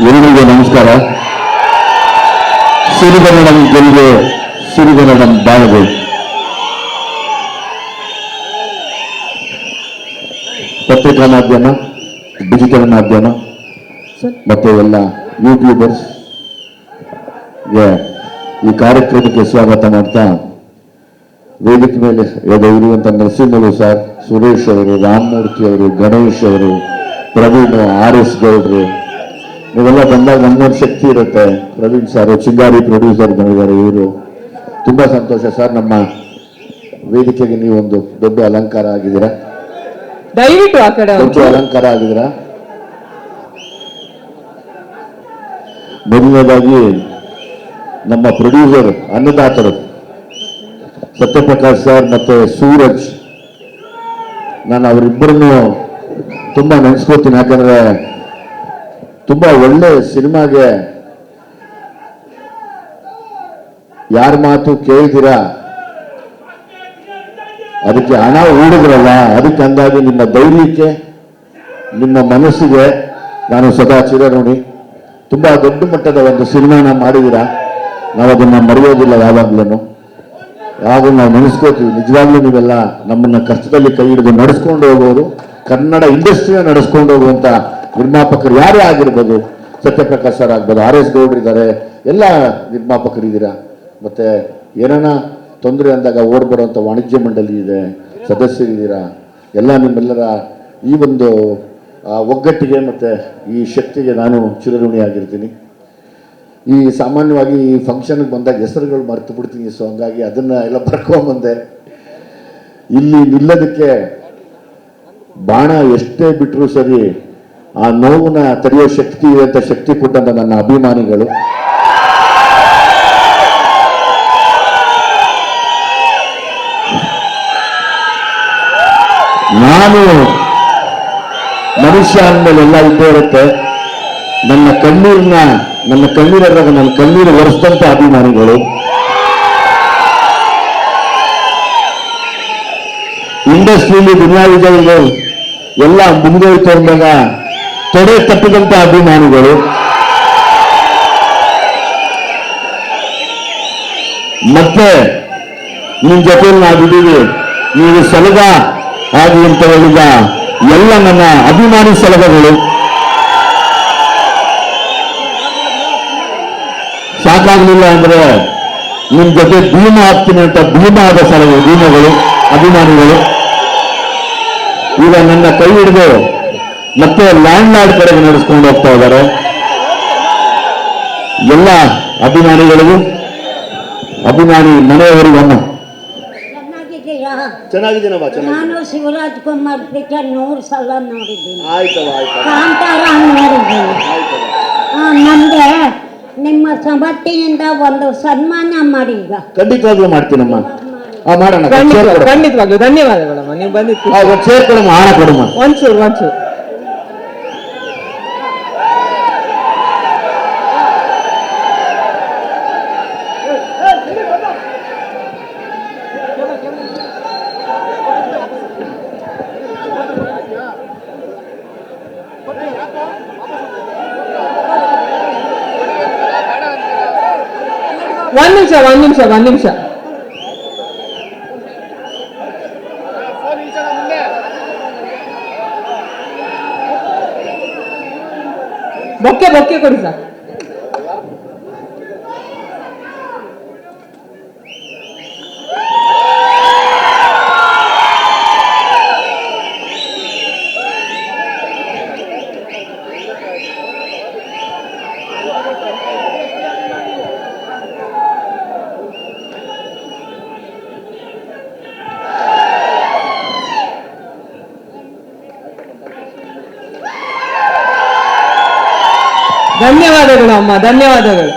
ಎಲ್ಲರಿಗೂ ನಮಸ್ಕಾರ. ಸಿರಿಗನ್ನಡಂ ಗೆಲ್ಗೆ ಸಿರಿಗನ್ನಡಂ ಬಾಳಗೆ. ಪತ್ರಿಕಾ ಮಾಧ್ಯಮ, ಡಿಜಿಟಲ್ ಮಾಧ್ಯಮ ಮತ್ತೆ ಎಲ್ಲ ಯೂಟ್ಯೂಬರ್ಸ್ ಈ ಕಾರ್ಯಕ್ರಮಕ್ಕೆ ಸ್ವಾಗತ ಮಾಡ್ತಾ, ವೇದಿಕೆ ಮೇಲೆ ಇರುವಂತ ನರಸಿಂಹರು ಸರ್, ಸುರೇಶ್ ಅವರು, ರಾಮಮೂರ್ತಿ ಅವರು, ಗಣೇಶ್ ಅವರು, ಪ್ರವೀಣ್, RS ಗೌಡ್ರು, ನೀವೆಲ್ಲ ಬಂದಾಗ ನಮ್ಮೊಂದು ಶಕ್ತಿ ಇರುತ್ತೆ. ಪ್ರವೀಣ್ ಸರ್ ಚಿಂಗಾರಿ ಪ್ರೊಡ್ಯೂಸರ್ ಬಂದಿದ್ದಾರೆ. ಇವರು ತುಂಬಾ ಸಂತೋಷ ಸರ್. ನಮ್ಮ ವೇದಿಕೆಗೆ ನೀವೊಂದು ದೊಡ್ಡ ಅಲಂಕಾರ ಆಗಿದ್ದೀರಾ. ದಯವಿಟ್ಟು ಆ ಕಡೆ ದೊಡ್ಡ ಅಲಂಕಾರ ಆಗಿದ್ದೀರಾ. ಮೊದಲನೇದಾಗಿ ನಮ್ಮ ಪ್ರೊಡ್ಯೂಸರ್ ಅನ್ನದಾತರು ಸತ್ಯಪ್ರಕಾಶ್ ಸರ್ ಮತ್ತೆ ಸೂರಜ್, ನಾನು ಅವರಿಬ್ಬರನ್ನು ತುಂಬಾ ನೆನೆಸ್ಕೋತೀನಿ. ಯಾಕಂದ್ರೆ ತುಂಬಾ ಒಳ್ಳೆ ಸಿನಿಮಾಗೆ ಯಾರ ಮಾತು ಕೇಳಿದಿರಾ ಅದಕ್ಕೆ ಹಣ ಹೂಡಿದ್ರಲ್ಲ, ಅದಕ್ಕೆ ಅಂದಾಗಿ ನಿಮ್ಮ ಧೈರ್ಯಕ್ಕೆ, ನಿಮ್ಮ ಮನಸ್ಸಿಗೆ ನಾನು ಸದಾ ಚಿರಋಣಿ. ತುಂಬಾ ದೊಡ್ಡ ಮಟ್ಟದ ಒಂದು ಸಿನಿಮಾನ ಮಾಡಿದ್ದೀರಾ. ನಾವು ಅದನ್ನ ಮರೆಯೋದಿಲ್ಲ. ಯಾವಾಗ್ಲೂ ನಾವು ನೆನೆಸ್ಕೋತೀವಿ. ನಿಜವಾಗ್ಲೂ ನೀವೆಲ್ಲ ನಮ್ಮನ್ನ ಕಷ್ಟದಲ್ಲಿ ಕೈ ಹಿಡಿದು ನಡೆಸ್ಕೊಂಡು ಹೋಗೋರು, ಕನ್ನಡ ಇಂಡಸ್ಟ್ರಿನ ನಡೆಸ್ಕೊಂಡು ಹೋಗುವಂತ ನಿರ್ಮಾಪಕರು ಯಾರೇ ಆಗಿರ್ಬೋದು. ಸತ್ಯಪ್ರಕಾಶ್ ಸರ್ ಆಗ್ಬೋದು, RS ಗೌಡ್ರು ಇದ್ದಾರೆ, ಎಲ್ಲ ನಿರ್ಮಾಪಕರಿದ್ದೀರಾ. ಮತ್ತೆ ಏನಾನ ತೊಂದರೆ ಅಂದಾಗ ಓಡ್ ಬರುವಂಥ ವಾಣಿಜ್ಯ ಮಂಡಳಿ ಇದೆ, ಸದಸ್ಯರಿದ್ದೀರಾ. ಎಲ್ಲ ನಿಮ್ಮೆಲ್ಲರ ಈ ಒಂದು ಒಗ್ಗಟ್ಟಿಗೆ ಮತ್ತೆ ಈ ಶಕ್ತಿಗೆ ನಾನು ಚಿರಋಣಿಯಾಗಿರ್ತೀನಿ. ಈ ಸಾಮಾನ್ಯವಾಗಿ ಈ ಫಂಕ್ಷನ್ಗೆ ಬಂದಾಗ ಹೆಸರುಗಳು ಮರೆತು ಬಿಡ್ತೀನಿ. ಸೊ ಹಂಗಾಗಿ ಅದನ್ನ ಎಲ್ಲ ಬರ್ಕೊಂಬಂದೆ. ಇಲ್ಲಿ ನಿಲ್ಲೋದಕ್ಕೆ ಬಾಣ ಎಷ್ಟೇ ಬಿಟ್ಟರು ಸರಿ, ಆ ನೋವನ್ನ ತಡೆಯೋ ಶಕ್ತಿ ಇದೆ ಅಂತ ಶಕ್ತಿ ಕೊಟ್ಟಂತ ನನ್ನ ಅಭಿಮಾನಿಗಳು. ನಾನು ಮನುಷ್ಯ ಅಂದಮೇಲೆ ಎಲ್ಲ ಇದ್ದೇ ಇರುತ್ತೆ. ನನ್ನ ಕಣ್ಣೀರಾಗ ನನ್ನ ಕಣ್ಣೀರು ಒರೆಸಿದಂತ ಅಭಿಮಾನಿಗಳು. ಇಂಡಸ್ಟ್ರಿಯಲ್ಲಿ ದುನಿಯಾವಿಗಳು ಎಲ್ಲ ಮುಂದುವರಿತು ಅಂದಾಗ ತೊಡೆ ತಪ್ಪಿದಂತ ಅಭಿಮಾನಿಗಳು. ಮತ್ತೆ ನಿಮ್ ಜೊತೆಯಲ್ಲಿ ನಾವಿದ್ದೀವಿ, ನೀವು ಸಲಗ ಆಗಿ ಅಂತ ಹೇಳಿದ ಎಲ್ಲ ನನ್ನ ಅಭಿಮಾನಿ ಸಲಗಗಳು. ಸಾಕಾಗ್ಲಿಲ್ಲ ಅಂದ್ರೆ ನಿಮ್ ಜೊತೆ ಭೀಮ ಆಗ್ತೀನಿ ಅಂತ ಭೀಮ ಆದ ಭೀಮಗಳು, ಅಭಿಮಾನಿಗಳು. ಈಗ ನನ್ನ ಕೈ ಹಿಡಿದು ಮತ್ತೆ ಲ್ಯಾಂಡ್ ಲಾರ್ಡ್ ಕಡೆಗೆ ನಡೆಸ್ಕೊಂಡು ಹೋಗ್ತಾ ಇದ್ದಾರೆ. ಎಲ್ಲ ಅಭಿಮಾನಿಗಳಿಗೂ, ಅಭಿಮಾನಿ ಮನೆಯವರಿಗಮ್ಮ ಚೆನ್ನಾಗಿದ್ದೀನಮ್ಮ. ನಾನು ಶಿವರಾಜ್ ಕುಮಾರ್ ಪಿಕ್ಚರ್ 100 ಸಲ ನೋಡಿದ್ದೀನಿ. ಕಾಂತಾರ ನೋಡಿದ್ದೀನಿ. ನಮ್ಗೆ ನಿಮ್ಮ ಸಮರ್ಥಿಯಿಂದ ಒಂದು ಸನ್ಮಾನ ಮಾಡಿ. ಈಗ ಖಂಡಿತವಾಗ್ಲೂ ಮಾಡ್ತೀನಮ್ಮ. ಮಾಡೋಣ, ಖಂಡಿತವಾಗ್ಲೂ ಧನ್ಯವಾದಗಳಮ್ಮ. ನೀವು ಬಂದಿತ್ತು ಸೇರ್ಕೊಡಮ್ಮ, ಹಣ ಕೊಡಮ್ಮ. ಒಂಚೂರು ಒಂದ್ ನಿಮಿಷ ಬೊಕ್ಕೆ ಕೊಡಿ ಸರ್. ಧನ್ಯವಾದಗಳು ಅಮ್ಮ, ಧನ್ಯವಾದಗಳು.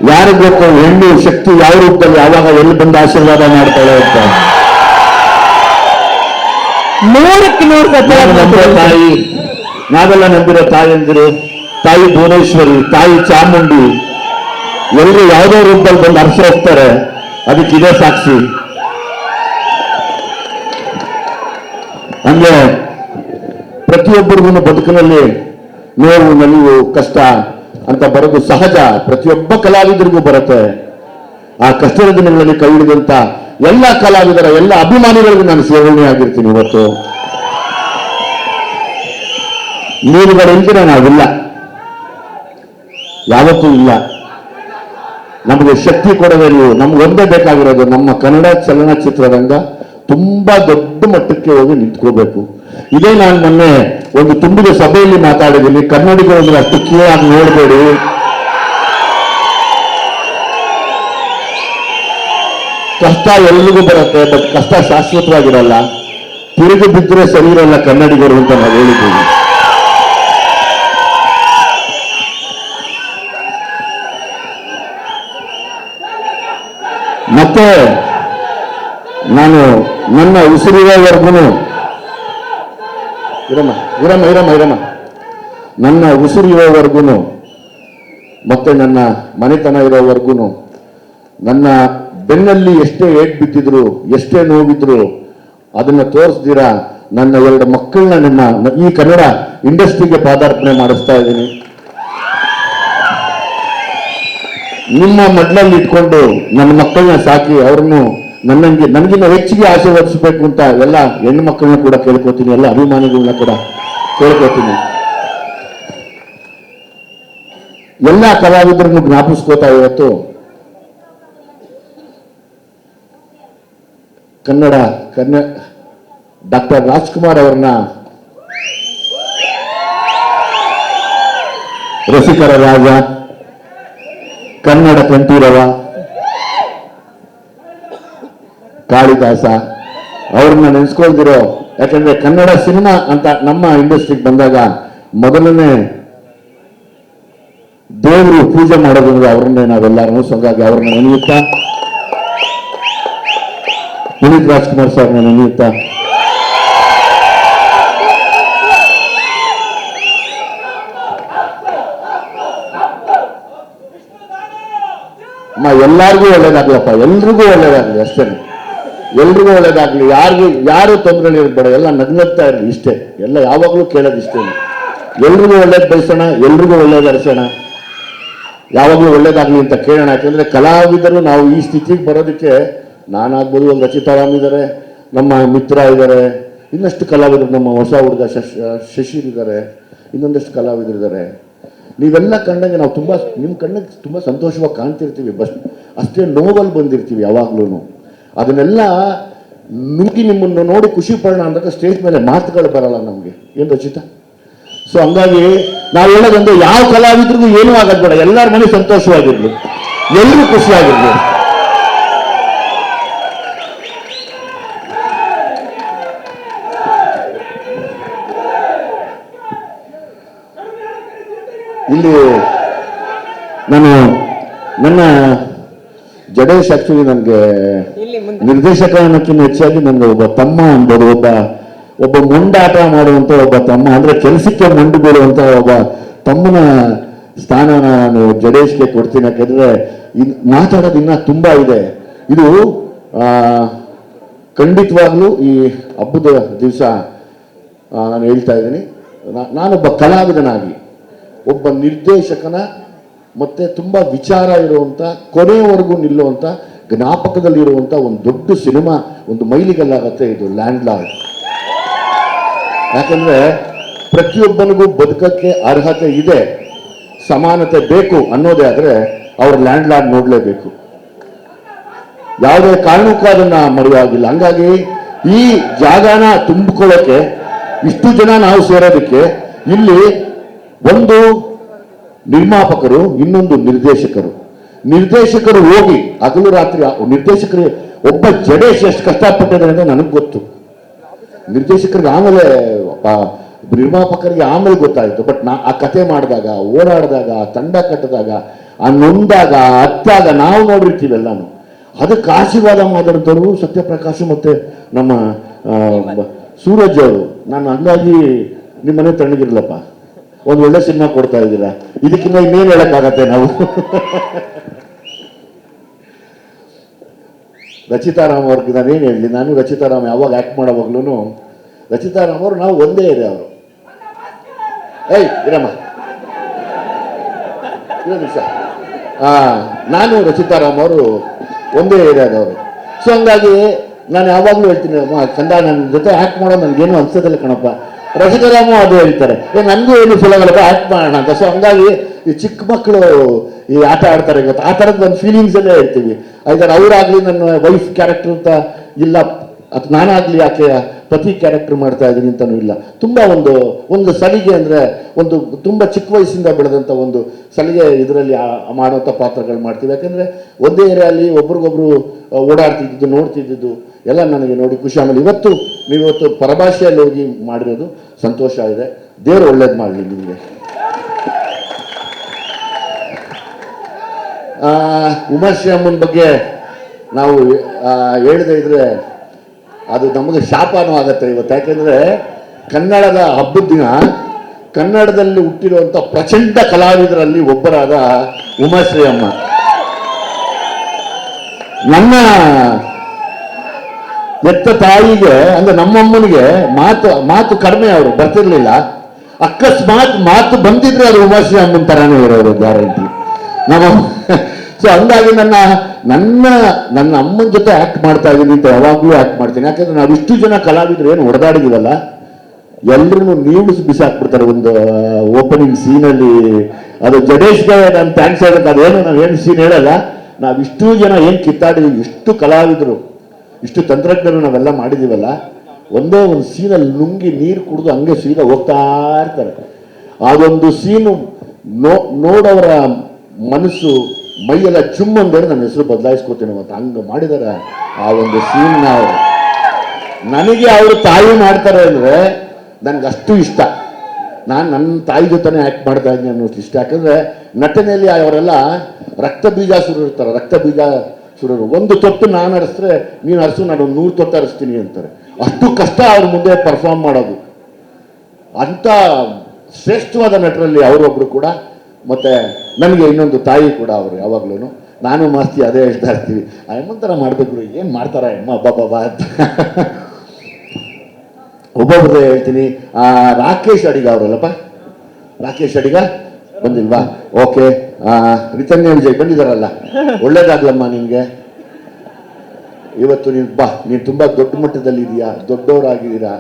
ಯಾರಿಗೆ ಗೊತ್ತು ಹೆಣ್ಣು ಶಕ್ತಿ ಯಾವ ರೂಪದಲ್ಲಿ ಯಾವಾಗ ಎಲ್ಲಿ ಬಂದು ಆಶೀರ್ವಾದ ಮಾಡ್ತಾಳೆ ಅಂತ. 100% ತಾಯಿ, ನಾವೆಲ್ಲ ನಂಬಿರೋ ತಾಯಂದಿರು, ತಾಯಿ ಭುವನೇಶ್ವರಿ, ತಾಯಿ ಚಾಮುಂಡಿ, ಎಲ್ಲರೂ ಯಾವುದೋ ರೂಪದಲ್ಲಿ ಬಂದು ಹರಿಸಿ ಹೋಗ್ತಾರೆ. ಅದಕ್ಕಿದೆ ಸಾಕ್ಷಿ. ಹಂಗೆ ಪ್ರತಿಯೊಬ್ಬರಿಗೂ ಬದುಕಿನಲ್ಲಿ ನೋವು, ನಲಿವು, ಕಷ್ಟ ಅಂತ ಬರೋದು ಸಹಜ. ಪ್ರತಿಯೊಬ್ಬ ಕಲಾವಿದರಿಗೂ ಬರುತ್ತೆ. ಆ ಕಷ್ಟದ ದಿನಗಳಲ್ಲಿ ಕೈ ಹಿಡಿದಂತ ಎಲ್ಲ ಕಲಾವಿದರ ಎಲ್ಲ ಅಭಿಮಾನಿಗಳಿಗೂ ನಾನು ಸೇವನೆ ಆಗಿರ್ತೀನಿ. ಇವತ್ತು ನೀವುಗಳಿಲ್ದಿರ ನಾವಿಲ್ಲ, ಯಾವತ್ತೂ ಇಲ್ಲ. ನಮಗೆ ಶಕ್ತಿ ಕೊಡೋದೇ ನೀವು. ನಮ್ಗೊಂದೇ ಬೇಕಾಗಿರೋದು ನಮ್ಮ ಕನ್ನಡ ಚಲನಚಿತ್ರರಂಗ ತುಂಬಾ ದೊಡ್ಡ ಮಟ್ಟಕ್ಕೆ ಹೋಗಿ ನಿಂತ್ಕೋಬೇಕು. ಇದೇ ನಾನು ಮೊನ್ನೆ ಒಂದು ತುಂಬಿದ ಸಭೆಯಲ್ಲಿ ಮಾತಾಡಿದ್ದೀನಿ. ಕನ್ನಡಿಗರನ್ನು ಅಷ್ಟು ಕೀಳಾಗಿ ನೋಡಬೇಡಿ. ಕಷ್ಟ ಎಲ್ರಿಗೂ ಬರುತ್ತೆ, ಬಟ್ ಕಷ್ಟ ಶಾಶ್ವತವಾಗಿರಲ್ಲ. ತಿರುಗಿ ಬಿದ್ದರೆ ಸರಿ ಇರಲ್ಲ ಕನ್ನಡಿಗರು ಅಂತ ನಾವು ಹೇಳಿದ್ದೀವಿ. ಮತ್ತೆ ನಾನು ನನ್ನ ಉಸಿರಿರೋವರೆಗೂ ಇರಮ್ಮ ನನ್ನ ಉಸಿರಿರೋವರೆಗೂ ಮತ್ತೆ ನನ್ನ ಮನೆತನ ಇರೋವರೆಗೂ ನನ್ನ ಬೆನ್ನಲ್ಲಿ ಎಷ್ಟೇ ಏಟ್ ಬಿದ್ದಿದ್ರು, ಎಷ್ಟೇ ನೋವಿದ್ರು ಅದನ್ನ ತೋರಿಸ್ದಿರ ನನ್ನ 2 ಮಕ್ಕಳನ್ನ ಈ ಕನ್ನಡ ಇಂಡಸ್ಟ್ರಿಗೆ ಪಾದಾರ್ಪಣೆ ಮಾಡಿಸ್ತಾ ಇದ್ದೀನಿ. ನಿಮ್ಮ ಮಡ್ಲಲ್ಲಿ ಇಟ್ಕೊಂಡು ನನ್ನ ಮಕ್ಕಳನ್ನ ಸಾಕಿ ಅವ್ರನ್ನು ನನಗಿನ್ನ ಹೆಚ್ಚಿಗೆ ಆಶೀರ್ವದಿಸಬೇಕು ಅಂತ ಎಲ್ಲ ಹೆಣ್ಣು ಮಕ್ಕಳನ್ನ ಕೂಡ ಕೇಳ್ಕೊತೀನಿ, ಎಲ್ಲ ಅಭಿಮಾನಿಗಳನ್ನ ಕೂಡ ಕೇಳ್ಕೊತೀನಿ. ಎಲ್ಲ ಕಲಾವಿದರನ್ನು ಜ್ಞಾಪಿಸ್ಕೋತಾ ಇವತ್ತು ಕನ್ನಡ ಡಾಕ್ಟರ್ ರಾಜ್ಕುಮಾರ್ ಅವರನ್ನ ರಸಿಕರ ರಾಜ, ಕನ್ನಡ ಕಂಠೀರವ, ಕಾಳಿದಾಸ ಅವ್ರನ್ನ ನೆನೆಸ್ಕೊಳ್ದಿರೋ. ಯಾಕಂದ್ರೆ ಕನ್ನಡ ಸಿನಿಮಾ ಅಂತ ನಮ್ಮ ಇಂಡಸ್ಟ್ರಿಗೆ ಬಂದಾಗ ಮೊದಲನೇ ದೇವರು ಪೂಜೆ ಮಾಡೋದಂದ್ರೆ ಅವ್ರನ್ನೇ ನಾವೆಲ್ಲರೂ. ಹಾಗಾಗಿ ಅವ್ರನ್ನ ನೆನೆಯುತ್ತಾ, ಪುನೀತ್ ರಾಜ್ಕುಮಾರ್ ಸರ್ನ ನೆನೆಯುತ್ತಾ, ಎಲ್ಲರಿಗೂ ಒಳ್ಳೇದಾಗ್ಲಪ್ಪ, ಎಲ್ರಿಗೂ ಒಳ್ಳೇದಾಗ್ಲಿ, ಅಷ್ಟೇ. ಎಲ್ರಿಗೂ ಒಳ್ಳೇದಾಗ್ಲಿ, ಯಾರು ತೊಂದರೆ ಇರಬೇಡ, ಎಲ್ಲ ನಗ್ನಗ್ತಾ ಇರಲಿ, ಇಷ್ಟೇ. ಎಲ್ಲ ಯಾವಾಗಲೂ ಕೇಳೋದು ಇಷ್ಟೇ. ಎಲ್ರಿಗೂ ಒಳ್ಳೇದು ಬಯಸೋಣ, ಎಲ್ರಿಗೂ ಒಳ್ಳೇದು ಅರಸೋಣ, ಯಾವಾಗಲೂ ಒಳ್ಳೇದಾಗ್ಲಿ ಅಂತ ಕೇಳೋಣ. ಯಾಕಂದ್ರೆ ಕಲಾವಿದರು ನಾವು ಈ ಸ್ಥಿತಿಗೆ ಬರೋದಕ್ಕೆ ನಾನಾಗ್ಬೋದು, ಒಂದು ರಚಿತಾರಾಮ್ ಇದ್ದಾರೆ, ನಮ್ಮ ಮಿತ್ರ ಇದ್ದಾರೆ, ಇನ್ನಷ್ಟು ಕಲಾವಿದರು, ನಮ್ಮ ಹೊಸ ಹುಡುಗ ಶಶಿರ್ ಇದ್ದಾರೆ, ಇನ್ನೊಂದಷ್ಟು ಕಲಾವಿದರು ಇದ್ದಾರೆ. ನೀವೆಲ್ಲ ಕಂಡಂಗೆ ನಾವು ನಿಮ್ಮ ಕಣ್ಣಿಗೆ ತುಂಬ ಸಂತೋಷವಾಗಿ ಕಾಣ್ತಿರ್ತೀವಿ, ಅಷ್ಟೇ ನೋವಲ್ಲಿ ಬಂದಿರ್ತೀವಿ ಯಾವಾಗ್ಲೂ. ಅದನ್ನೆಲ್ಲ ನುಗ್ಗಿ ನಿಮ್ಮನ್ನು ನೋಡಿ ಖುಷಿ ಪಡೋಣ ಅಂದಾಗ ಸ್ಟೇಜ್ ಮೇಲೆ ಮಾತುಗಳು ಬರಲ್ಲ ನಮಗೆ, ಏನು ರಚಿತಾ? ಸೊ ಹಂಗಾಗಿ ನಾವು ಹೇಳೋದಂದ್ರೆ ಯಾವ ಕಲಾವಿದ್ರಿಗೂ ಏನೂ ಆಗೋದು ಬೇಡ, ಎಲ್ಲರ ಮನೆ ಸಂತೋಷವಾಗಿರ್ಲಿ, ಎಲ್ಲರೂ ಖುಷಿಯಾಗಿರ್ಲಿ. ಇಲ್ಲಿ ನನ್ನ ಜಡೇಶ್ ಆಕ್ಚುಲಿ ನನಗೆ ನಿರ್ದೇಶಕ ಅನ್ನೋಕ್ಕಿಂತ ಹೆಚ್ಚಾಗಿ ನನಗೆ ಒಬ್ಬ ತಮ್ಮ ಅನ್ಬೋದು. ಒಬ್ಬ ಮೊಂಡಾಟ ಮಾಡುವಂತ ಒಬ್ಬ ತಮ್ಮ, ಅಂದ್ರೆ ಕೆಲಸಕ್ಕೆ ಮೊಂಡು ಬೀಳುವಂತ ಒಬ್ಬ ತಮ್ಮನ ಸ್ಥಾನ ನಾನು ಜಡೇಶ್ಗೆ ಕೊಡ್ತೀನಿ. ಯಾಕಂದ್ರೆ ಮಾತಾಡೋದು ಇನ್ನ ತುಂಬಾ ಇದೆ. ಇದು ಖಂಡಿತವಾಗ್ಲೂ ಈ ಹಬ್ಬದ ದಿವಸ ನಾನು ಹೇಳ್ತಾ ಇದ್ದೀನಿ, ನಾನೊಬ್ಬ ಕಲಾವಿದನಾಗಿ ಒಬ್ಬ ನಿರ್ದೇಶಕನ ಮತ್ತೆ ತುಂಬಾ ವಿಚಾರ ಇರುವಂತ, ಕೊನೆಯವರೆಗೂ ನಿಲ್ಲುವಂತ, ಜ್ಞಾಪಕದಲ್ಲಿರುವಂತ ಒಂದು ದೊಡ್ಡ ಸಿನಿಮಾ, ಒಂದು ಮೈಲಿಗಲ್ಲಾಗತ್ತೆ ಇದು ಲ್ಯಾಂಡ್ ಲಾರ್ಡ್. ಯಾಕಂದ್ರೆ ಪ್ರತಿಯೊಬ್ಬನಿಗೂ ಬದುಕಕ್ಕೆ ಅರ್ಹತೆ ಇದೆ, ಸಮಾನತೆ ಬೇಕು ಅನ್ನೋದೇ ಆದ್ರೆ ಅವ್ರ ಲ್ಯಾಂಡ್ ಲಾರ್ಡ್ ನೋಡ್ಲೇಬೇಕು. ಯಾವುದೇ ಕಾರಣಕ್ಕೂ ಅದನ್ನ ಮರೆಯಾಗಿಲ್ಲ. ಹಂಗಾಗಿ ಈ ಜಾಗನ ತುಂಬಿಕೊಳ್ಳೋಕೆ ಇಷ್ಟು ಜನ ನಾವು ಸೇರೋದಕ್ಕೆ ಇಲ್ಲಿ ಒಂದು ನಿರ್ಮಾಪಕರು, ಇನ್ನೊಂದು ನಿರ್ದೇಶಕರು ಹೋಗಿ ಹಗಲು ರಾತ್ರಿ ನಿರ್ದೇಶಕರು, ಒಬ್ಬ ಜಡೇಶ್ ಎಷ್ಟು ಕಷ್ಟಪಟ್ಟಿದ್ದಾರೆ ಅಂತ ನನಗೆ ಗೊತ್ತು. ನಿರ್ದೇಶಕರಿಗೆ ಆಮೇಲೆ, ನಿರ್ಮಾಪಕರಿಗೆ ಆಮೇಲೆ ಗೊತ್ತಾಯಿತು. ಬಟ್ ಆ ಕತೆ ಮಾಡಿದಾಗ, ಓಡಾಡಿದಾಗ, ತಂಡ ಕಟ್ಟಿದಾಗ, ಆ ನೊಂದಾಗ, ಅತ್ತಾಗ ನಾವು ನೋಡಿರ್ತೀವಿ ಎಲ್ಲಾನು. ಅದಕ್ಕೆ ಆಶೀರ್ವಾದ ಮಾಡಿದಂಥವ್ರು ಸತ್ಯಪ್ರಕಾಶ್ ಮತ್ತೆ ನಮ್ಮ ಸೂರಜ್ ಅವರು. ನಾನು ಹಂಗಾಗಿ ನಿಮ್ಮನೆ ತಣ್ಣಗಿರ್ಲಪ್ಪ, ಒಂದು ಒಳ್ಳೆ ಸಿನಿಮಾ ಕೊಡ್ತಾ ಇದ್ದೀರಾ, ಇದಕ್ಕಿಂತ ಇನ್ನೇನು ಹೇಳಕ್ಕಾಗತ್ತೆ ನಾವು. ರಚಿತಾರಾಮ್ ಅವ್ರಿಗೆ ನಾನೇನು ಹೇಳಲಿ, ನಾನು ರಚಿತಾರಾಮ್ ಯಾವಾಗ ಆ್ಯಕ್ಟ್ ಮಾಡೋವಾಗ್ಲೂ ರಚಿತಾರಾಮ್ ಅವರು ನಾವು ಒಂದೇ ಏರಿಯಾ ಅವರು. ಏಯ್ ಇರಮ್ಮ ನಿಮಿಷ. ನಾನು ರಚಿತಾರಾಮ್ ಅವರು ಒಂದೇ ಏರಿಯಾದವರು. ಸೊ ಹಂಗಾಗಿ ನಾನು ಯಾವಾಗಲೂ ಹೇಳ್ತೀನಿ, ಕಂದ ನನ್ನ ಜೊತೆ ಆ್ಯಕ್ಟ್ ಮಾಡೋ ನನಗೇನು ಅನ್ಸೋದಿಲ್ಲ ಕಣಪ್ಪ. ರಚಿತಾರಾಮು ಅದು ಹೇಳ್ತಾರೆ, ನನಗೂ ಏನು ಸುಲಭ ಆ್ಯಕ್ಟ್ ಮಾಡೋಣ ಅಂತ. ಸೊ ಹಂಗಾಗಿ ಈ ಚಿಕ್ಕ ಮಕ್ಕಳು ಈ ಆಟ ಆಡ್ತಾರೆ ಗೊತ್ತಾ, ಆ ಥರದ್ದು ಒಂದು ಫೀಲಿಂಗ್ಸಲ್ಲೇ ಹೇಳ್ತೀವಿ. ಆಯ್ತಾರೆ ಅವರಾಗಲಿ ನನ್ನ ವೈಫ್ ಕ್ಯಾರೆಕ್ಟರ್ ಅಂತ ಇಲ್ಲ, ಅಥವಾ ನಾನಾಗಲಿ ಆಕೆ ಪತಿ ಕ್ಯಾರೆಕ್ಟರ್ ಮಾಡ್ತಾ ಇದ್ದೀನಿ ಅಂತಲೂ ಇಲ್ಲ. ತುಂಬ ಒಂದು ಸಲಿಗೆ ಅಂದರೆ ಒಂದು ತುಂಬ ಚಿಕ್ಕ ವಯಸ್ಸಿಂದ ಬೆಳೆದಂಥ ಒಂದು ಸಲಿಗೆ ಇದರಲ್ಲಿ ಮಾಡೋಂಥ ಪಾತ್ರಗಳು ಮಾಡ್ತೀವಿ. ಯಾಕೆಂದರೆ ಒಂದೇ ಏರಿಯಲ್ಲಿ ಒಬ್ರಿಗೊಬ್ರು ಓಡಾಡ್ತಿದ್ದು ನೋಡ್ತಿದ್ದು ಎಲ್ಲ ನನಗೆ ನೋಡಿ ಖುಷಿ. ಆಮೇಲೆ ನೀವಿವತ್ತು ಪರಭಾಷೆಯಲ್ಲಿ ಹೋಗಿ ಮಾಡಿರೋದು ಸಂತೋಷ ಇದೆ. ದೇವರು ಒಳ್ಳೇದು ಮಾಡಲಿ ನಿಮಗೆ. ಉಮಾಶ್ರೀ ಅಮ್ಮನ ಬಗ್ಗೆ ನಾವು ಹೇಳದೇ ಇದ್ರೆ ಅದು ನಮಗೆ ಶಾಪನೂ ಆಗತ್ತೆ ಇವತ್ತು. ಯಾಕೆಂದರೆ ಕನ್ನಡದ ಹಬ್ಬದ ದಿನ ಕನ್ನಡದಲ್ಲಿ ಹುಟ್ಟಿರುವಂಥ ಪ್ರಚಂಡ ಕಲಾವಿದರಲ್ಲಿ ಒಬ್ಬರಾದ ಉಮಾಶ್ರೀ ಅಮ್ಮ ನನ್ನ ಎತ್ತ ತಾಯಿಗೆ ಅಂದರೆ ನಮ್ಮಮ್ಮನಿಗೆ ಮಾತು ಕಡಿಮೆ, ಅವರು ಬರ್ತಿರ್ಲಿಲ್ಲ. ಅಕಸ್ಮಾತ್ ಮಾತು ಬಂದಿದ್ರೆ ಅದು ಉಮಾಶ್ರೀ ಅಮ್ಮನ ಥರನೇ ಇರೋರು ಗ್ಯಾರಂಟಿ ನಮ್ಮ. ಸೊ ಹಂಗಾಗಿ ನನ್ನ ಅಮ್ಮನ ಜೊತೆ ಆ್ಯಕ್ಟ್ ಮಾಡ್ತಾ ಇದ್ದೀನಿ ಅಂತ ಯಾವಾಗಲೂ ಆ್ಯಕ್ಟ್ ಮಾಡ್ತೀನಿ. ಯಾಕಂದ್ರೆ ನಾವು ಇಷ್ಟು ಜನ ಕಲಾವಿದರು ಏನು ಹೊಡೆದಾಡಿದೀವಲ್ಲ, ಎಲ್ಲರೂ ನೀಡಿಸಿ ಬಿಸಾಕ್ಬಿಡ್ತಾರೆ ಒಂದು ಓಪನಿಂಗ್ ಸೀನಲ್ಲಿ. ಅದು ಜಡೇಶ್ಗೆ ನಾನು ಥ್ಯಾಂಕ್ಸ್ ಹೇಳಕ್ಕೆ ಅದೇನು ನಾವೇನು ಸೀನ್ ಹೇಳಲ್ಲ. ನಾವು ಇಷ್ಟು ಜನ ಏನು ಕಿತ್ತಾಡಿದೀವಿ, ಇಷ್ಟು ಕಲಾವಿದರು, ಇಷ್ಟು ತಂತ್ರಜ್ಞರು ನಾವೆಲ್ಲ ಮಾಡಿದೀವಲ್ಲ, ಒಂದೇ ಒಂದು ಸೀನಲ್ಲಿ ನುಂಗಿ ನೀರು ಕುಡಿದು ಹಂಗೆ ಸೀದಾ ಹೋಗ್ತಾ ಇರ್ತಾರೆ. ಅದೊಂದು ಸೀನು ನೋಡೋರ ಮನಸ್ಸು ಮೈಯೆಲ್ಲ ಜುಮ್ ಅಂದರೆ ನನ್ನ ಹೆಸರು ಬದಲಾಯಿಸ್ಕೋತೀನಿ ಅಂತ ಹಂಗೆ ಮಾಡಿದಾರೆ ಆ ಒಂದು ಸೀನ್ನ. ಅವರು ನನಗೆ ಅವರು ತಾಯಿ ಮಾಡ್ತಾರೆ ಅಂದರೆ ನನಗೆ ಅಷ್ಟು ಇಷ್ಟ. ನಾನು ನನ್ನ ತಾಯಿ ಜೊತೆನೇ ಆ್ಯಕ್ಟ್ ಮಾಡ್ತಾ ಇದ್ದೀನಿ ಅನ್ನೋಷ್ಟು ಇಷ್ಟ. ಯಾಕಂದರೆ ನಟನೆಯಲ್ಲಿ ಅವರೆಲ್ಲ ರಕ್ತ ಬೀಜಾಸುರರು ಇರ್ತಾರೆ. ರಕ್ತ ಬೀಜಾಸುರರು ಒಂದು ತೊಟ್ಟು ನಾನು ಹರಿಸಿದ್ರೆ ನೀನು ಹರಿಸು, ನಾನು 100 ತೊಟ್ಟು ಹರಿಸ್ತೀನಿ ಅಂತಾರೆ. ಅಷ್ಟು ಕಷ್ಟ ಅವ್ರ ಮುಂದೆ ಪರ್ಫಾರ್ಮ್ ಮಾಡೋದು. ಅಂಥ ಶ್ರೇಷ್ಠವಾದ ನಟರಲ್ಲಿ ಅವರೊಬ್ಬರು ಕೂಡ. ಮತ್ತು ನನಗೆ ಇನ್ನೊಂದು ತಾಯಿ ಕೂಡ ಅವರು. ಯಾವಾಗಲೂ ನಾನು ಮಾಸ್ತಿ ಅದೇ ಹೇಳ್ತಾ ಇರ್ತೀವಿ, ಆ ಅಮ್ಮಂತರ ಮಾಡಬೇಕು, ಏನು ಮಾಡ್ತಾರ ಅಮ್ಮ ಬಾಬಾ ಅಂತ. ಒಬ್ಬೊಬ್ಬರೇ ಹೇಳ್ತೀನಿ. ರಾಕೇಶ್ ಅಡಿಗ ಅವರಲ್ಲಪ್ಪ, ರಾಕೇಶ್ ಅಡಿಗ ಬಂದಿಲ್ವಾ? ಓಕೆ. ರಿತನ್ಯ ವಿಜಯ್ ಬಂದಿದ್ದಾರಲ್ಲ, ಒಳ್ಳೇದಾಗ್ಲಮ್ಮ ನಿನಗೆ. ಇವತ್ತು ನೀನು ತುಂಬ ದೊಡ್ಡ ಮಟ್ಟದಲ್ಲಿ ಇದೆಯಾ, ದೊಡ್ಡವರಾಗಿದ್ದೀರಾ,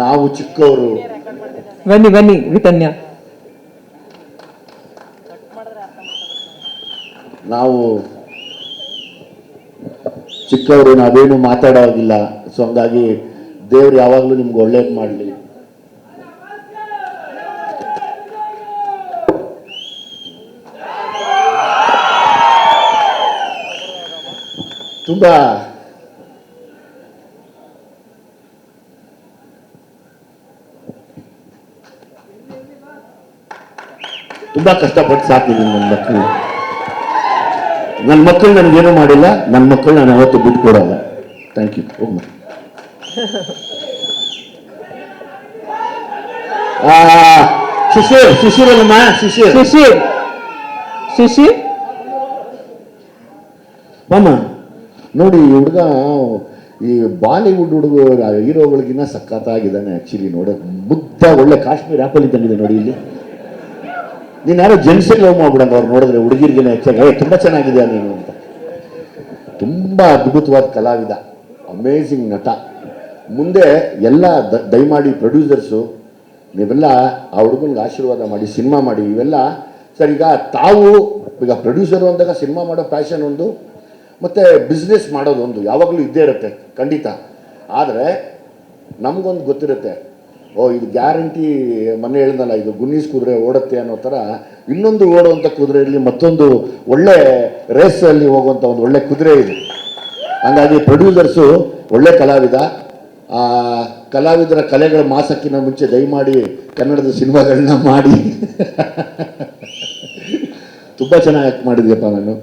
ನಾವು ಚಿಕ್ಕವರು. ಬನ್ನಿ ರಿತನ್ಯ. ನಾವು ಚಿಕ್ಕವರು, ನಾವೇನು ಮಾತಾಡೋದಿಲ್ಲ. ಸೊ ಹಂಗಾಗಿ ದೇವ್ರು ಯಾವಾಗಲೂ ನಿಮ್ಗೆ ಒಳ್ಳೇದು ಮಾಡಲಿ. ತುಂಬ ಕಷ್ಟಪಟ್ಟು ಸಾಕಿದ್ದೀನಿ ನನ್ನ ಮಕ್ಕಳು ನನಗೇನು ಮಾಡಿಲ್ಲ. ನನ್ನ ಮಕ್ಕಳು ನಾನು ಯಾವತ್ತೂ ಬಿಟ್ಟು ಕೊಡಲ್ಲ. Thank you. ಹೋಗ್ಮ. ಶಿಶಿರಲ್ಲಮ್ಮ, ಶಿಶಿರ್ ಮಾಮ ನೋಡಿ, ಈ ಹುಡುಗ ಈ ಬಾಲಿವುಡ್ ಹೀರೋಗಳಿಗಿನ್ನ ಸಖತ್ತಾಗಿದ್ದಾನೆ. ಆ್ಯಕ್ಚುಲಿ ನೋಡೋಕೆ ಮುದ್ದ ಒಳ್ಳೆ ಕಾಶ್ಮೀರ್ ಆ್ಯಪಲ್ ಇದ್ದಂಗಿದೆ ನೋಡಿ. ಇಲ್ಲಿ ನೀನು ಯಾರೋ ಜೆಂಟ್ಸಿಗೆ ಲವ್ ಮಾಡ್ಬಿಡಂಗ ಅವ್ರು ನೋಡಿದ್ರೆ, ಹುಡುಗಿರಿಗಿನ ಹೆಚ್ಚಾಗಿ ತುಂಬ ಚೆನ್ನಾಗಿದೆ ನೀನು ಅಂತ. ತುಂಬ ಅದ್ಭುತವಾದ ಕಲಾವಿದ, ಅಮೇಝಿಂಗ್ ನಟ. ಮುಂದೆ ಎಲ್ಲ ದಯಮಾಡಿ ಪ್ರೊಡ್ಯೂಸರ್ಸು ನೀವೆಲ್ಲ ಆ ಹುಡುಗನಿಗೆ ಆಶೀರ್ವಾದ ಮಾಡಿ ಸಿನಿಮಾ ಮಾಡಿ. ಇವೆಲ್ಲ ಸರ್, ಈಗ ಪ್ರೊಡ್ಯೂಸರು ಅಂದಾಗ ಸಿನಿಮಾ ಮಾಡೋ ಪ್ಯಾಷನ್ ಒಂದು, ಮತ್ತು ಬಿಸ್ನೆಸ್ ಮಾಡೋದು ಒಂದು ಯಾವಾಗಲೂ ಇದ್ದೇ ಇರುತ್ತೆ ಖಂಡಿತ. ಆದರೆ ನಮಗೊಂದು ಗೊತ್ತಿರುತ್ತೆ, ಇದು ಗ್ಯಾರಂಟಿ. ಮೊನ್ನೆ ಹೇಳಿದ್ನಲ್ಲ, ಇದು ಗುನ್ನೀಸ್ ಕುದುರೆ ಓಡುತ್ತೆ ಅನ್ನೋ ಥರ ಇನ್ನೊಂದು ಓಡುವಂಥ ಕುದುರೆಯಲ್ಲಿ ಮತ್ತೊಂದು ಒಳ್ಳೆ ರೇಸಲ್ಲಿ ಹೋಗುವಂಥ ಒಂದು ಒಳ್ಳೆ ಕುದುರೆ ಇದೆ. ಹಾಗಾಗಿ ಪ್ರೊಡ್ಯೂಸರ್ಸು ಒಳ್ಳೆ ಕಲಾವಿದ. ಕಲಾವಿದರ ಕಲೆಗಳ ಮಾಸಕ್ಕಿಂತ ಮುಂಚೆ ದಯಮಾಡಿ ಕನ್ನಡದ ಸಿನಿಮಾಗಳನ್ನ ಮಾಡಿ. ತುಂಬ ಚೆನ್ನಾಗಿ ಆ್ಯಕ್ಟ್ ಮಾಡಿದ್ಯಪ್ಪ ನಾನು.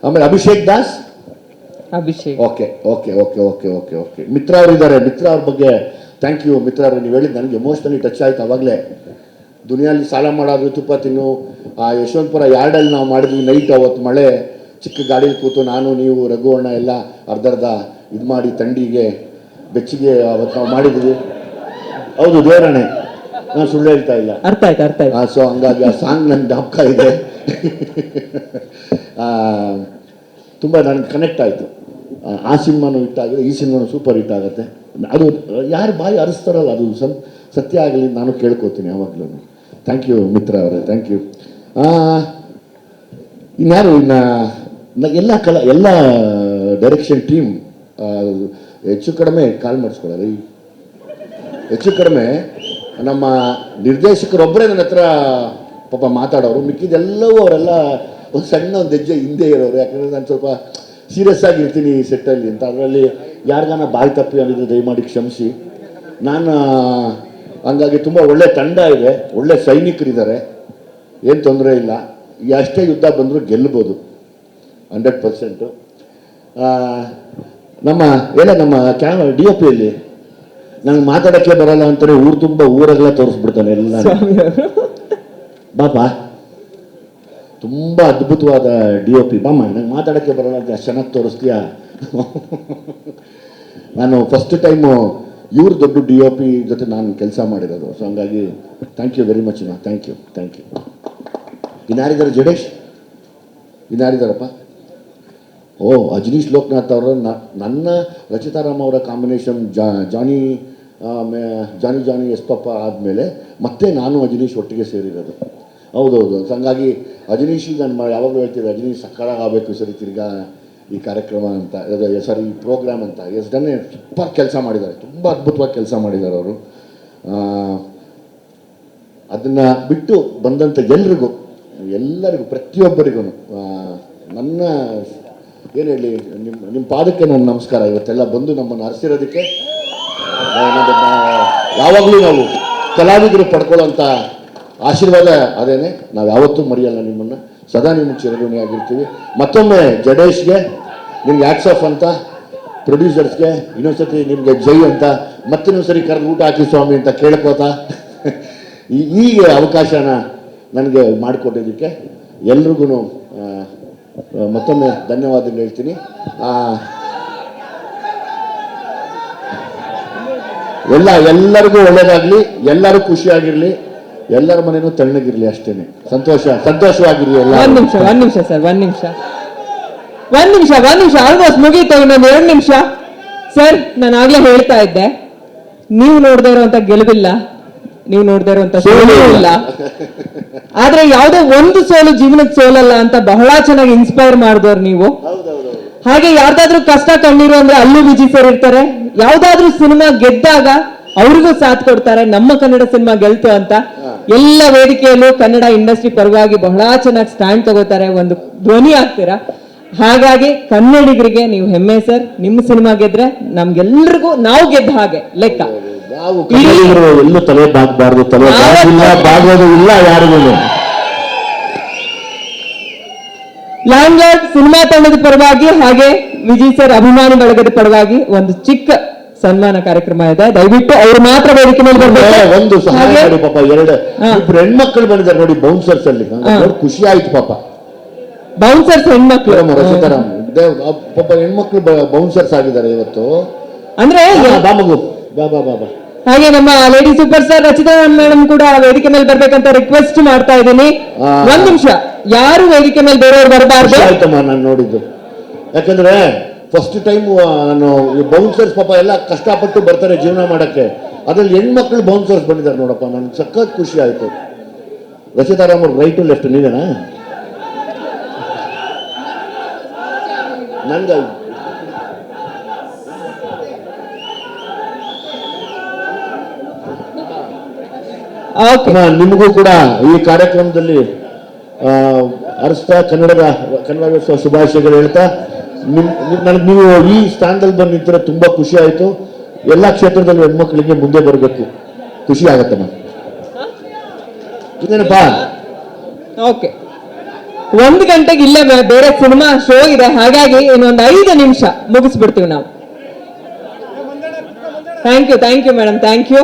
ಆಮೇಲೆ ಅಭಿಷೇಕ್. ಓಕೆ. ಮಿತ್ರ ಅವರಿದ್ದಾರೆ. ಮಿತ್ರ ಅವ್ರ ಬಗ್ಗೆ ಥ್ಯಾಂಕ್ ಯು. ಮಿತ್ರ ಅವರು, ನೀವು ಹೇಳಿದ್ದು ನನಗೆ ಎಮೋಷ್ನಲಿ ಟಚ್ ಆಯ್ತು. ಆವಾಗಲೇ ದುನಿಯಲ್ಲಿ ಸಾಲ ಮಾಡೋದು ತುಪ್ಪ ತಿನ್ನು, ಯಶವಂತಪುರ ಯಾರ್ಡಲ್ಲಿ ನಾವು ಮಾಡಿದ್ವಿ ನೈಟ್. ಅವತ್ತು ಮಳೆ ಚಿಕ್ಕ ಗಾಡೀಲಿ ಕೂತು ನಾನು ನೀವು ರಘು ಅಣ್ಣ ಎಲ್ಲ ಅರ್ಧ ಇದು ಮಾಡಿ ತಂಡಿಗೆ ಬೆಚ್ಚಿಗೆ ಅವತ್ತು ನಾವು ಮಾಡಿದ್ವಿ. ಹೌದು ದೇವರಣೆ, ನಾನು ಸುಳ್ಳು ಹೇಳ್ತಾ ಇಲ್ಲ. ಅರ್ಥ ಆಯ್ತು. ಸೊ ಹಂಗಾಗಿ ಆ ಸಾಂಗ್ ನನ್ನ ಜ್ಞಾಪಕ ಇದೆ. ತುಂಬ ನನಗೆ ಕನೆಕ್ಟ್ ಆಯಿತು. ಆ ಸಿನಿಮಾನು ಹಿಟ್ ಆಗಿದೆ, ಈ ಸಿನಿಮಾನು ಸೂಪರ್ ಹಿಟ್ ಆಗುತ್ತೆ. ಅದು ಯಾರು ಬಾಯಿ ಅರಿಸ್ತಾರಲ್ಲ ಅದು ಸತ್ಯ ಆಗಲಿ ನಾನು ಕೇಳ್ಕೊತೀನಿ ಯಾವಾಗಲೂ. ಥ್ಯಾಂಕ್ ಯು ಮಿತ್ರ ಅವರೇ, ಥ್ಯಾಂಕ್ ಯು. ಇನ್ಯಾರು ಎಲ್ಲ ಡೈರೆಕ್ಷನ್ ಟೀಮ್ ಹೆಚ್ಚು ಕಡಿಮೆ ಕಾಲ್ ಮಾಡಿಸ್ಕೊಳ್ಳೋದು. ಹೆಚ್ಚು ಕಡಿಮೆ ನಮ್ಮ ನಿರ್ದೇಶಕರೊಬ್ಬರೇ ನನ್ನ ಹತ್ರ ಪಾಪ ಮಾತಾಡೋರು, ಮಿಕ್ಕಿದೆಲ್ಲವೂ ಅವರೆಲ್ಲ ಒಂದು ಸಣ್ಣ ಒಂದು ಹೆಜ್ಜೆ ಹಿಂದೆ ಇರೋರು. ಯಾಕಂದರೆ ನಾನು ಸ್ವಲ್ಪ ಸೀರಿಯಸ್ ಆಗಿರ್ತೀನಿ ಈ ಸೆಟ್ಟಲ್ಲಿ ಅಂತ. ಅದರಲ್ಲಿ ಯಾರಿಗಾನ ಬಾಯಿ ತಪ್ಪಿ ಅನ್ನೋದು ದಯಮಾಡಿ ಕ್ಷಮಿಸಿ. ನಾನು ಹಂಗಾಗಿ ತುಂಬ ಒಳ್ಳೆ ತಂಡ ಇದೆ, ಒಳ್ಳೆ ಸೈನಿಕರಿದ್ದಾರೆ, ಏನು ತೊಂದರೆ ಇಲ್ಲ. ಎಷ್ಟೇ ಯುದ್ಧ ಬಂದರೂ ಗೆಲ್ಲಬೋದು 100%. ನಮ್ಮ DOP-ಯಲ್ಲಿ ನಂಗೆ ಮಾತಾಡೋಕ್ಕೆ ಬರಲ್ಲ ಅಂತಾರೆ, ಊರೆಲ್ಲ ತೋರಿಸ್ಬಿಡ್ತಾನೆ ಎಲ್ಲ. ಬಾಬಾ ತುಂಬ ಅದ್ಭುತವಾದ DOP. ಬಾಮ್ಮ ನಂಗೆ ಮಾತಾಡೋಕ್ಕೆ ಬರಲ್ಲ ಅಂತ ಅಷ್ಟು ಚೆನ್ನಾಗಿ ತೋರಿಸ್ತೀಯಾ. ನಾನು ಫಸ್ಟ್ ಟೈಮು ಇವ್ರ ದೊಡ್ಡ DOP ಜೊತೆ ನಾನು ಕೆಲಸ ಮಾಡಿರೋದು. ಸೊ ಹಂಗಾಗಿ thank you very much. Thank you. ಇನ್ಯಾರಿದ್ದಾರೆ? Jadesh ಇನ್ಯಾರಿದ್ದಾರಪ್ಪ? ಓ, ಅಜನೀಶ್ ಲೋಕನಾಥ್ ಅವರು. ನನ್ನ ರಚಿತಾರಾಮ್ ಅವರ ಕಾಂಬಿನೇಷನ್ ಜಾನಿ ಎಸ್ ಪಾಪ ಆದಮೇಲೆ ಮತ್ತೆ ನಾನು ಅಜನೀಶ್ ಒಟ್ಟಿಗೆ ಸೇರಿರೋದು. ಹೌದೌದು. ಹಂಗಾಗಿ ಅಜನೀಶಿಗೆ ನಾನು ಯಾವಾಗಲೂ ಹೇಳ್ತೀವಿ, ಅಜನೀಶ್ ಸಕ್ಕತ್ತಾಗಿ ಆಗಬೇಕು ಸರಿ ತಿರ್ಗಾ ಈ ಕಾರ್ಯಕ್ರಮ ಅಂತ, ಸರಿ ಈ ಪ್ರೋಗ್ರಾಮ್ ಅಂತ. ಎಷ್ಟನ್ನೇ ಸೂಪರ್ ಕೆಲಸ ಮಾಡಿದ್ದಾರೆ, ತುಂಬ ಅದ್ಭುತವಾಗಿ ಕೆಲಸ ಮಾಡಿದ್ದಾರೆ ಅವರು. ಅದನ್ನು ಬಿಟ್ಟು ಬಂದಂಥ ಎಲ್ಲರಿಗೂ ಪ್ರತಿಯೊಬ್ಬರಿಗೂ ನನ್ನ ಏನು ಹೇಳಿ, ನಿಮ್ಮ ಪಾದಕ್ಕೆ ನನ್ನ ನಮಸ್ಕಾರ. ಇವತ್ತೆಲ್ಲ ಬಂದು ನಮ್ಮನ್ನು ಹರಿಸಿರೋದಕ್ಕೆ. ಯಾವಾಗಲೂ ನಾವು ಕಲಾವಿದರು ಪಡ್ಕೊಳ್ಳೋಂಥ ಆಶೀರ್ವಾದ ಅದೇನೆ. ನಾವು ಯಾವತ್ತೂ ಮರೆಯಲ್ಲ ನಿಮ್ಮನ್ನು, ಸದಾ ನಿಮಗೆ ಚಿರಋಣಿಯಾಗಿರ್ತೀವಿ. ಮತ್ತೊಮ್ಮೆ ಜಡೇಶ್ಗೆ ನಿಮ್ಗೆ ಹ್ಯಾಟ್ಸ್ ಆಫ್ ಅಂತ, ಪ್ರೊಡ್ಯೂಸರ್ಸ್ಗೆ ಇನ್ನೊಂದ್ಸತಿ ನಿಮಗೆ ಜೈ ಅಂತ, ಮತ್ತಿನ್ನೊಂದ್ಸರಿ ಕರೆದು ಊಟ ಹಾಕಿ ಸ್ವಾಮಿ ಅಂತ ಕೇಳ್ಕೋತಾ ಈಗ ಅವಕಾಶನ ನನಗೆ ಮಾಡಿಕೊಟ್ಟಿದ್ದಕ್ಕೆ ಎಲ್ರಿಗೂ ಮತ್ತೊಮ್ಮೆ ಧನ್ಯವಾದಗಳು ಹೇಳ್ತೀನಿ. ಎಲ್ಲರಿಗೂ ಒಳ್ಳೇದಾಗಲಿ, ಎಲ್ಲರೂ ಖುಷಿಯಾಗಿರಲಿ, ಎಲ್ಲರ ಮನೇನೂ ತಣ್ಣಗಿರಲಿ, ಅಷ್ಟೇನೆ. ಸಂತೋಷವಾಗಿರಲಿ ಎಲ್ಲ. ಒಂದ್ ನಿಮಿಷ ಸರ್, ಒಂದ್ ನಿಮಿಷ ಆಲ್ಮೋಸ್ಟ್ ಮುಗೀತು. ಇನ್ನೊಂದು 2 ನಿಮಿಷ ಸರ್. ನಾನು ಆಗ್ಲೇ ಹೇಳ್ತಾ ಇದ್ದೆ, ನೀವು ನೋಡದೇ ಇರುವಂತ ಗೆಲುವಿಲ್ಲ, ನೀವು ನೋಡದೇ ಇರುವಂತ ಸೋಲು ಇಲ್ಲ. ಆದ್ರೆ ಯಾವುದೋ ಒಂದು ಸೋಲು ಜೀವನದ ಸೋಲಲ್ಲ ಅಂತ ಬಹಳ ಚೆನ್ನಾಗಿ ಇನ್ಸ್ಪೈರ್ ಮಾಡಿದವ್ರು ನೀವು. ಹಾಗೆ ಯಾರ್ದಾದ್ರೂ ಕಷ್ಟ ಕಣ್ಣೀರು ಅಂದ್ರೆ ಅಲ್ಲೂ ವಿಜಯ್ ಸರ್ ಇರ್ತಾರೆ. ಯಾವ್ದಾದ್ರೂ ಸಿನಿಮಾ ಗೆದ್ದಾಗ ಅವ್ರಿಗೂ ಸಾಥ್ ಕೊಡ್ತಾರೆ, ನಮ್ಮ ಕನ್ನಡ ಸಿನಿಮಾ ಗೆಲ್ತು ಅಂತ. ಎಲ್ಲ ವೇದಿಕೆಯಲ್ಲೂ ಕನ್ನಡ ಇಂಡಸ್ಟ್ರಿ ಪರವಾಗಿ ಬಹಳ ಚೆನ್ನಾಗಿ ಸ್ಟ್ಯಾಂಡ್ ತಗೋತಾರೆ, ಒಂದು ಧ್ವನಿ ಆಗ್ತೀರಾ. ಹಾಗಾಗಿ ಕನ್ನಡಿಗರಿಗೆ ನೀವು ಹೆಮ್ಮೆ ಸರ್. ನಿಮ್ಮ ಸಿನಿಮಾ ಗೆದ್ರೆ ನಮ್ಗೆಲ್ರಿಗೂ ನಾವು ಗೆದ್ದ ಹಾಗೆ ಲೆಕ್ಕ. ಎಲ್ಲೂ ತಲೆ ಬಾಗಬಾರ್ದು, ಬಾಗೋದು ಇಲ್ಲ ಯಾರಿಗೂ. ಲ್ಯಾಂಡ್ಲಾರ್ಡ್ ಸಿನಿಮಾ ತಂಡದ ಪರವಾಗಿ ಹಾಗೆ ವಿಜಯ್ ಸರ್ ಅಭಿಮಾನಿ ಬಳಗದ ಪರವಾಗಿ ಒಂದು ಚಿಕ್ಕ ಸನ್ಮಾನ ಕಾರ್ಯಕ್ರಮ ಇದೆ. ದಯವಿಟ್ಟು ಅವ್ರು ಮಾತ್ರ ವೇದಿಕೆ ಮೇಲೆ ಬರ್ಬೇಕು. ಒಂದು ಸಹಾಯ ಮಾಡಿ ಪಾಪ, 2 ಹೆಣ್ಮಕ್ಳು ಬಂದಿದ್ದಾರೆ ನೋಡಿ ಬೌನ್ಸರ್ಸ್ ಅಲ್ಲಿ, ಖುಷಿ ಆಯ್ತು ಪಾಪ. ಬೌನ್ಸರ್ಸ್ ಹೆಣ್ಮಕ್ಳು, ರಚಿತಾರಾಮ್ ಪಾಪ ಹೆಣ್ಮಕ್ಳು ಬೌನ್ಸರ್ಸ್ ಆಗಿದ್ದಾರೆ ಇವತ್ತು. ಅಂದ್ರೆ ಬಾಬಾ. ಹಾಗೆ ನಮ್ಮ lady super star Rachita Ram madam ಕೂಡ ವೇದಿಕೆ ಮೇಲೆ ಬರ್ಬೇಕಂತ ರಿಕ್ವೆಸ್ಟ್ ಮಾಡ್ತಾ ಇದ್ದೀನಿ. 1 ನಿಮಿಷ, ಯಾರು ವೇದಿಕೆ ಮೇಲೆ ಬೇರೆಯವ್ರು ಬರಬಾರ್ದು. ಆಯ್ತಮ್ಮ, ನಾನು ನೋಡಿದ್ದು. ಯಾಕಂದ್ರೆ ಫಸ್ಟ್ ಟೈಮ್ ನಾನು ಬೌನ್ಸರ್ಸ್ ಪಾಪ ಎಲ್ಲ ಕಷ್ಟಪಟ್ಟು ಬರ್ತಾರೆ ಜೀವನ ಮಾಡಕ್ಕೆ, ಅದ್ರಲ್ಲಿ ಹೆಣ್ಮಕ್ಳು ಬೌನ್ಸರ್ಸ್ ಬಂದಿದ್ದಾರೆ ನೋಡಪ್ಪ. ನನ್ಗೆ ಸಖತ್ ಖುಷಿ ಆಯ್ತು. ರಚಿತಾರಾಮ್ ಅವ್ರು ರೈಟು ಲೆಫ್ಟ್ ನೀವೇನಾ? ನನ್ಗೆ ನಿಮಗೂ ಕೂಡ ಈ ಕಾರ್ಯಕ್ರಮದಲ್ಲಿ ಕನ್ನಡ ಶುಭಾಶಯಗಳು ಹೇಳ್ತಾ, ನೀವು ಈ ಸ್ಥಾನದಲ್ಲಿ ಬಂದು ನಿಂತರೆ ತುಂಬಾ ಖುಷಿ ಆಯ್ತು. ಎಲ್ಲಾ ಕ್ಷೇತ್ರದಲ್ಲಿ ಹೆಣ್ಮಕ್ಳಿಗೆ ಮುಂದೆ ಬರಬೇಕು, ಖುಷಿ ಆಗತ್ತಮ್ಮ. ಇನ್ನೇನಪ್ಪಾ? ಓಕೆ, 1 ಗಂಟೆಗೆ ಇಲ್ಲೇ ಬೇರೆ ಸಿನಿಮಾ ಶೋ ಇದೆ, ಹಾಗಾಗಿ ಇನ್ನೊಂದು 5 ನಿಮಿಷ ಮುಗಿಸ್ಬಿಡ್ತೀವಿ ನಾವು. Thank you madam, thank you.